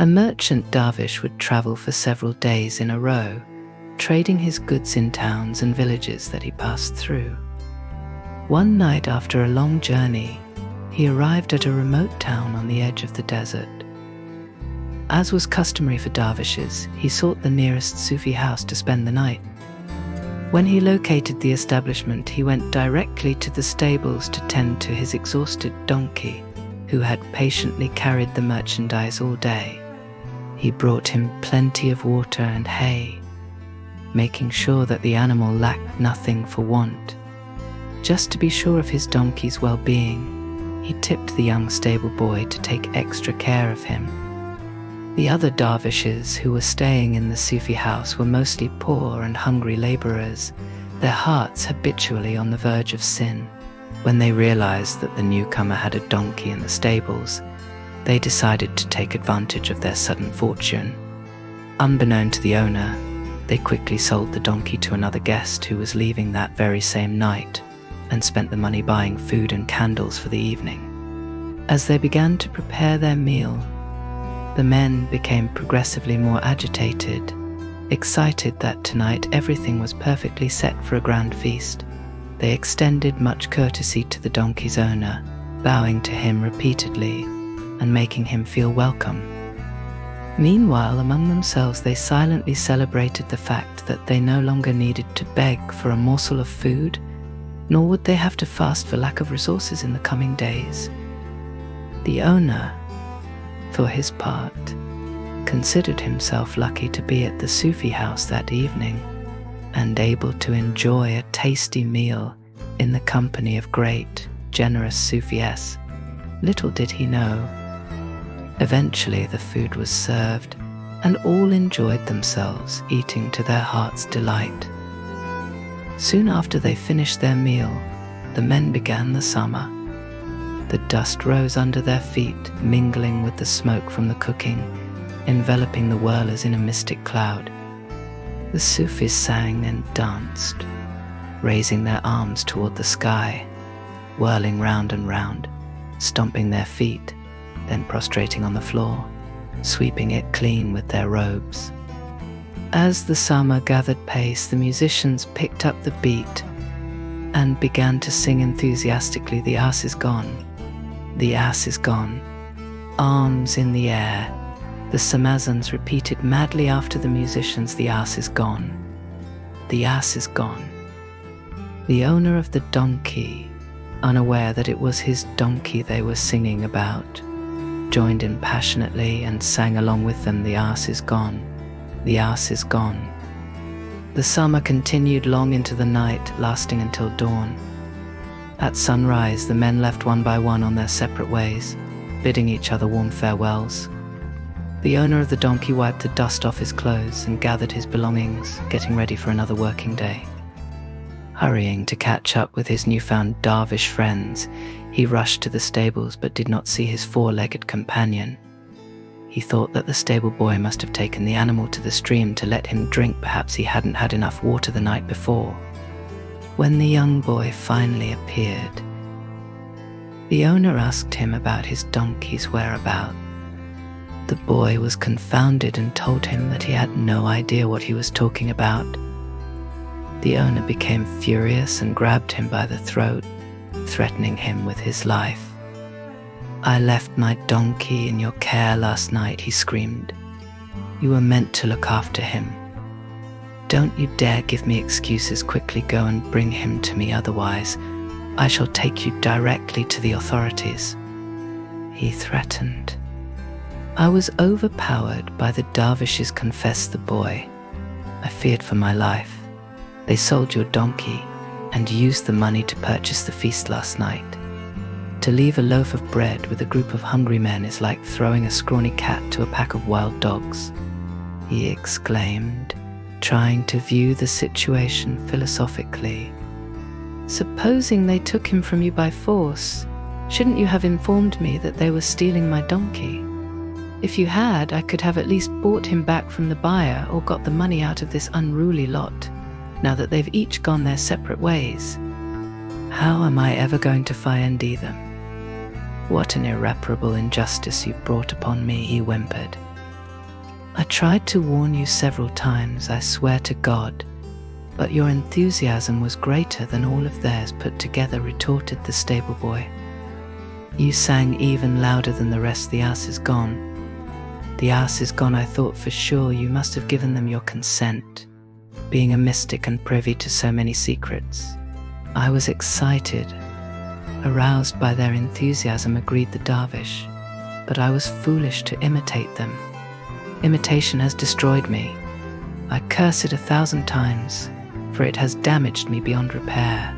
A merchant dervish would travel for several days in a row, trading his goods in towns and villages that he passed through. One night after a long journey, he arrived at a remote town on the edge of the desert. As was customary for dervishes, he sought the nearest Sufi house to spend the night. When he located the establishment, he went directly to the stables to tend to his exhausted donkey, who had patiently carried the merchandise all day. He brought him plenty of water and hay, making sure that the animal lacked nothing for want. Just to be sure of his donkey's well-being, he tipped the young stable boy to take extra care of him. The other dervishes who were staying in the Sufi house were mostly poor and hungry laborers, their hearts habitually on the verge of sin. When they realized that the newcomer had a donkey in the stables, they decided to take advantage of their sudden fortune. Unbeknown to the owner, they quickly sold the donkey to another guest who was leaving that very same night, and spent the money buying food and candles for the evening. As they began to prepare their meal, the men became progressively more agitated, excited that tonight everything was perfectly set for a grand feast. They extended much courtesy to the donkey's owner, bowing to him repeatedly and making him feel welcome. Meanwhile, among themselves, they silently celebrated the fact that they no longer needed to beg for a morsel of food, nor would they have to fast for lack of resources in the coming days. The owner, for his part, considered himself lucky to be at the Sufi house that evening and able to enjoy a tasty meal in the company of great, generous Sufis. Little did he know, eventually the food was served and all enjoyed themselves, eating to their heart's delight. Soon after they finished their meal, the men began the sama. The dust rose under their feet, mingling with the smoke from the cooking, enveloping the whirlers in a mystic cloud. The Sufis sang and danced, raising their arms toward the sky, whirling round and round, stomping their feet, then prostrating on the floor, sweeping it clean with their robes. As the sama gathered pace, the musicians picked up the beat and began to sing enthusiastically, "The ass is gone, the ass is gone." Arms in the air, the samazans repeated madly after the musicians, "The ass is gone, the ass is gone." The owner of the donkey, unaware that it was his donkey they were singing about, joined in passionately and sang along with them, "The ass is gone, the ass is gone." The sama continued long into the night, lasting until dawn. At sunrise, the men left one by one on their separate ways, bidding each other warm farewells. The owner of the donkey wiped the dust off his clothes and gathered his belongings, getting ready for another working day. Hurrying to catch up with his newfound dervish friends, he rushed to the stables but did not see his four-legged companion. He thought that the stable boy must have taken the animal to the stream to let him drink. Perhaps he hadn't had enough water the night before. When the young boy finally appeared, the owner asked him about his donkey's whereabouts. The boy was confounded and told him that he had no idea what he was talking about. The owner became furious and grabbed him by the throat, threatening him with his life. "I left my donkey in your care last night," he screamed. "You were meant to look after him. Don't you dare give me excuses. Quickly go and bring him to me, otherwise I shall take you directly to the authorities," he threatened. I was overpowered by the dervishes, confessed the boy. "I feared for my life. They sold your donkey and used the money to purchase the feast last night. To leave a loaf of bread with a group of hungry men is like throwing a scrawny cat to a pack of wild dogs," he exclaimed, trying to view the situation philosophically. "Supposing they took him from you by force, shouldn't you have informed me that they were stealing my donkey? If you had, I could have at least bought him back from the buyer or got the money out of this unruly lot, now that they've each gone their separate ways. How am I ever going to find them? What an irreparable injustice you've brought upon me," he whimpered. I tried to warn you several times, I swear to God, but your enthusiasm was greater than all of theirs put together, retorted the stable boy. You sang even louder than the rest. The ass is gone. The ass is gone. I thought for sure you must have given them your consent, being a mystic and privy to so many secrets. I was excited, aroused by their enthusiasm, agreed the dervish, but I was foolish to imitate them. Imitation has destroyed me. I curse it 1,000 times, for it has damaged me beyond repair.